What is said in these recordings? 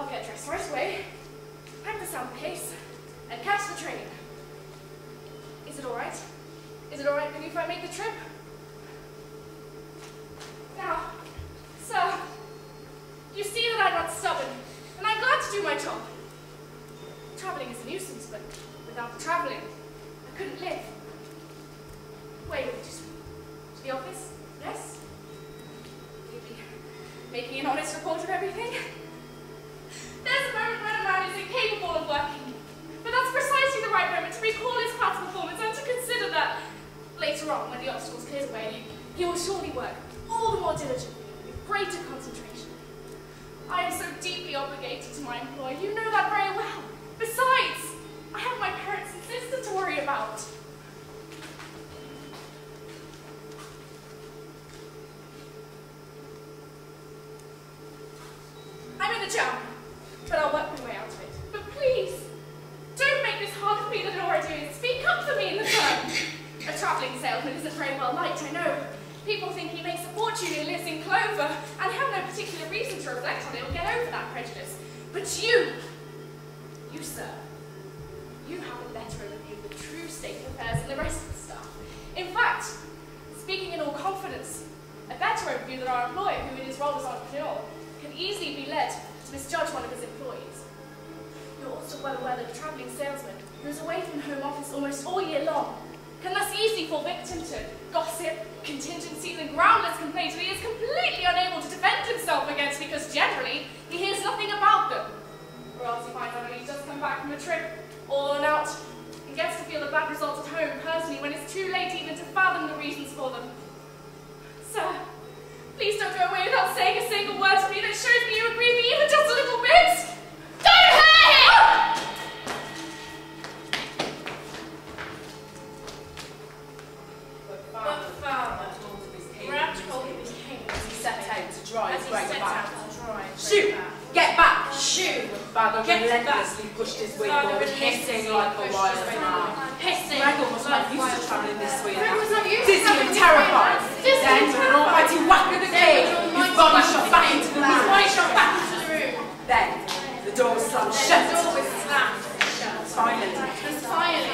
I'll get dressed right away, pack the sound case, and catch the train. Is it all right? Is it all right with you if I make the trip? Now, sir, you see that I'm not stubborn, and I'm glad to do my job. Travelling is a nuisance, but without the travelling, I couldn't live. Wait, to the office? Yes? You'd be making an honest report of everything? There's a moment when a man is incapable of working, but that's precisely the right moment to recall his past performance and to consider that later on, when the obstacles cleared away, he will surely work all the more diligently, with greater concentration. I am so deeply obligated to my employer, you know that very well. Besides, I have my parents and sister to worry about. I'm in the jam, but I'll work my way out of it. But please, don't make this hard for me than it already is. Speak up for me in the firm. A travelling salesman isn't very well liked, I know. People think he makes a fortune and lives in clover, and have no particular reason to reflect on it or get over that prejudice. But you, sir, you have a better overview of the true state of affairs than the rest of the staff. In fact, speaking in all confidence, a better overview than our employer, who in his role as entrepreneur, can easily be led to misjudge one of his employees. You're also well aware that a travelling salesman who is away from the home office almost all year long can thus easily fall victim to gossip, contingencies, and groundless complaints that he is completely unable to defend himself against because generally he hears nothing about them. Or else he finds out when he just come back from a trip, all worn out, and gets to feel the bad results at home personally when it's too late even to fathom the reasons for them. Sir, please don't go away without saying a single word to me that shows me you agree with me even just a little bit. Don't hurt him! But Father told him his cane as he set out to drive Gregor back. Shoo! Get back! Shoo! Father relentlessly pushed his way forward, hissing like a wild man. Gregor was not used to travelling this way now. Dizzy and terrified. Then, with an almighty whack of the cane, his body shot back into the room. Then, the door was slammed shut. Finally. It was quiet.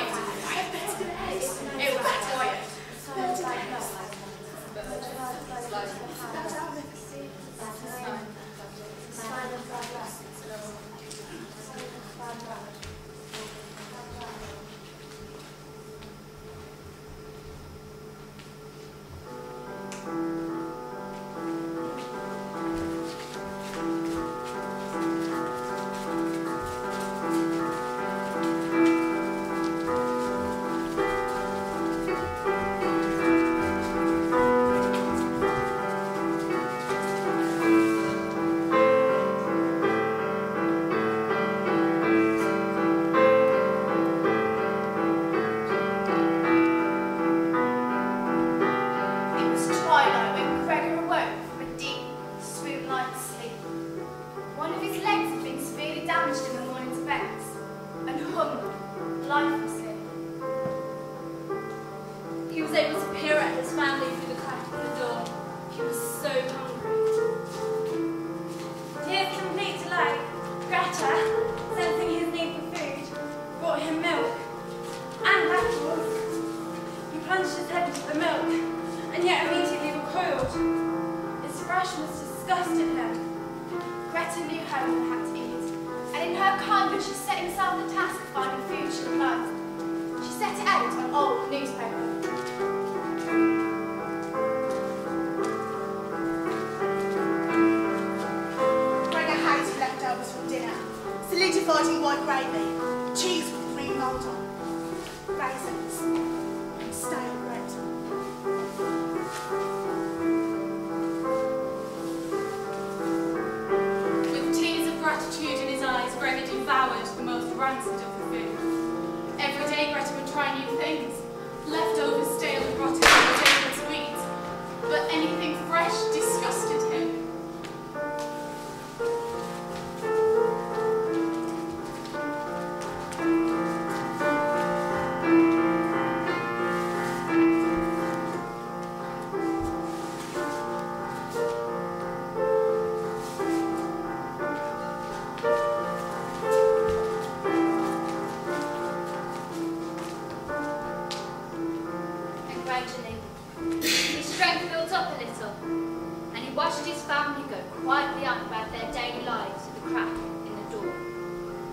he watched his family go quietly on about their daily lives with a crack in the door.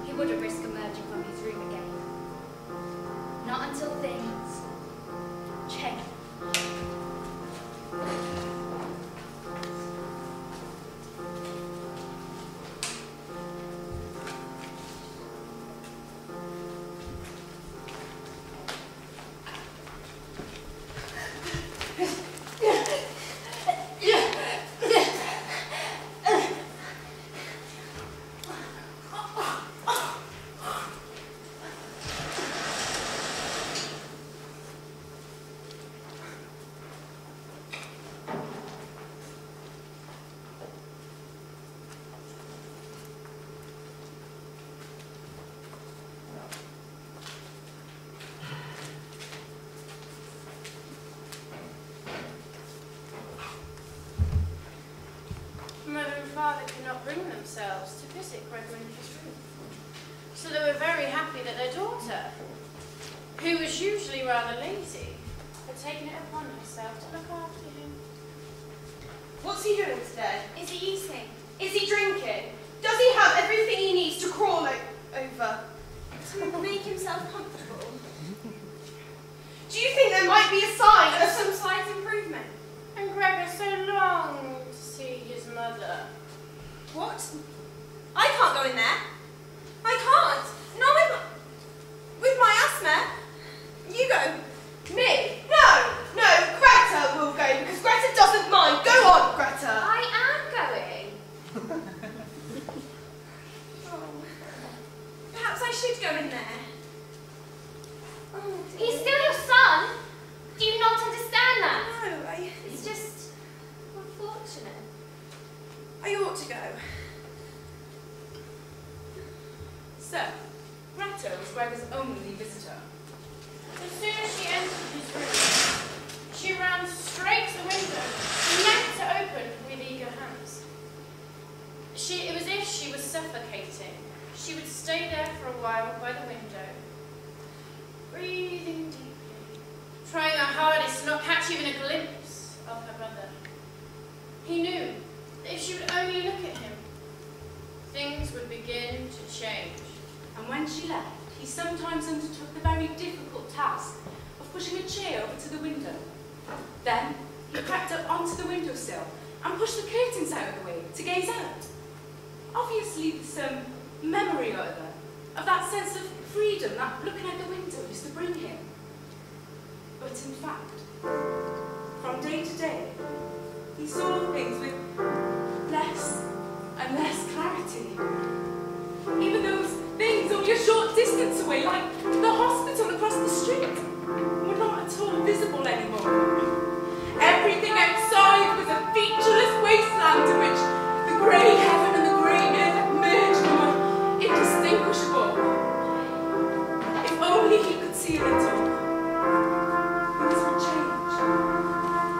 He wouldn't risk emerging from his room again. Not until things changed. Mother and father could not bring themselves to visit Gregor in his room. So they were very happy that their daughter, who was usually rather lazy, had taken it upon herself to look after him. What's he doing today? Is he eating? Is he drinking? Does he have everything he needs to crawl over? To make himself comfortable? Do you think there might be a sign of Some slight improvement? And Gregor so longed to see his mother. What? I can't go in there. I can't. Not with my asthma. You go. Me? No, Greta will go because Greta doesn't mind. Go on, Greta. I am going. Oh, perhaps I should go in there. Oh, He's still your son. Do you not understand that? No, It's just unfortunate. I ought to go. So, Greta was Gregor's only visitor. As soon as she entered his room, she ran straight to the window and yanked it open with eager hands. It was as if she was suffocating. She would stay there for a while by the window, breathing deeply, trying her hardest to not catch even a glimpse of her brother. He knew that if she would only look at him, things would begin to change. And when she left, he sometimes undertook the very difficult task of pushing a chair over to the window. Then, he crept up onto the windowsill and pushed the curtains out of the way to gaze out. Obviously with some memory or other of that sense of freedom that looking out the window used to bring him. But in fact, from day to day, he saw things with less and less clarity. Even those things only a short distance away, like the hospital across the street, were not at all visible anymore. Everything outside was a featureless wasteland in which the grey heaven and the grey earth merged and were indistinguishable. If only he could see a little, things would change.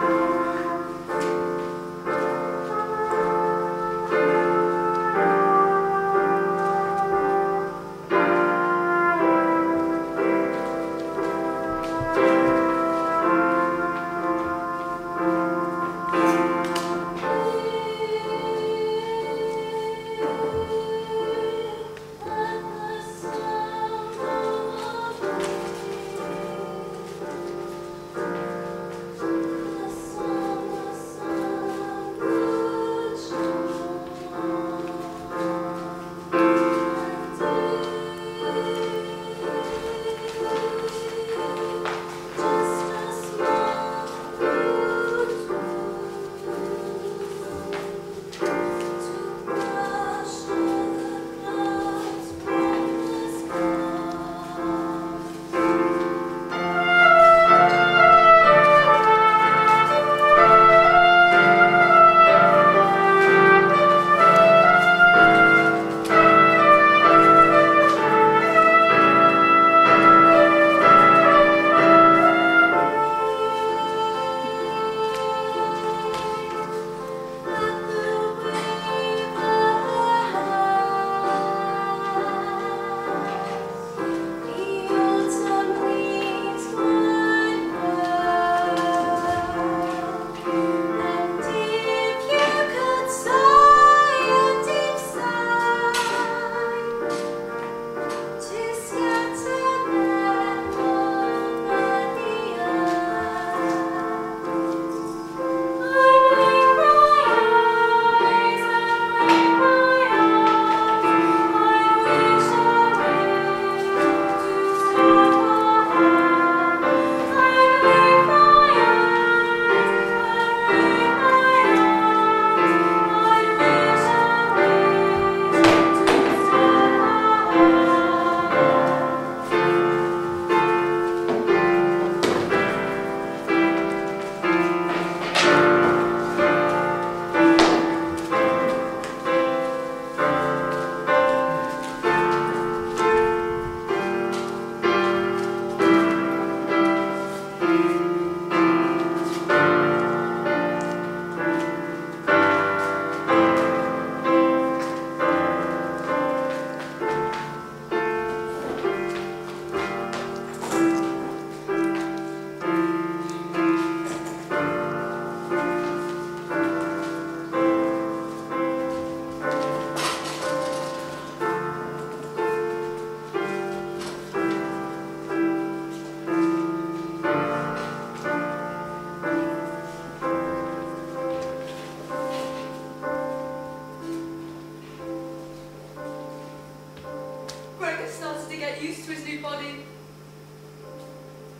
get used to his new body.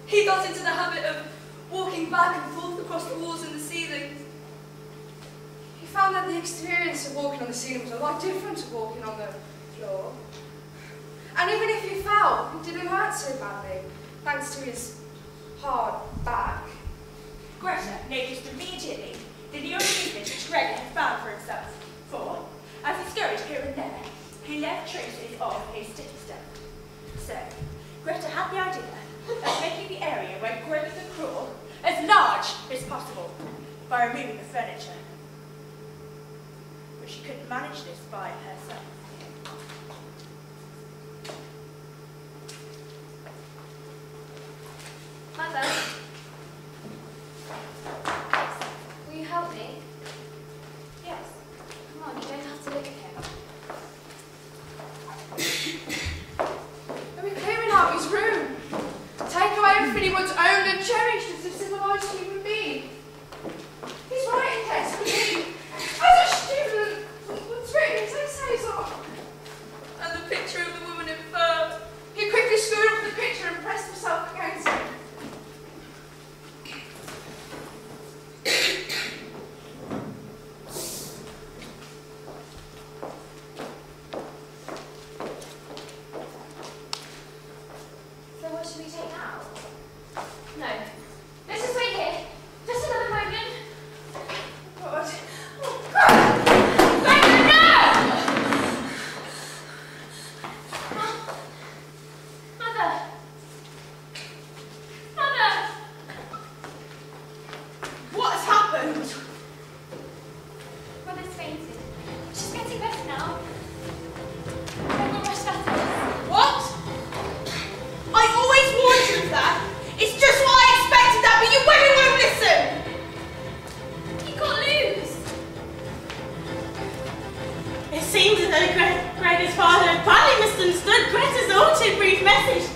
He got into the habit of walking back and forth across the walls and the ceilings. He found that the experience of walking on the ceiling was a lot different to walking on the floor. And even if he fell, it didn't hurt so badly, thanks to his hard back. Greta noticed immediately the new amusement which Gregor had found for himself, for, as he scurried here and there, he left traces of his sticky step. So, Greta had the idea of making the area where Gregor could crawl as large as possible by removing the furniture. But she couldn't manage this by herself. Mother? Yes. Will you help me? Yes. Come on, you don't have to look at him. Let me clear him out of his room. Take away everything he once owned and cherished as a civilized human being. His writing desk was hidden as a student was written his essays on. And the picture of the woman in fur. He quickly screwed up the picture and pressed himself against it. So what should we take now? No. Let's just wait here. Just another moment. God. Oh, God! Gregor, no! Mother! Mother! What has happened? Mother's fainted. She's getting better now. Gregor rushed at us. What? I always warned you of that. It's just what I expected that, but you women won't listen. He got loose. It seems as though Gregor's father had badly misunderstood Greta's all too brief message.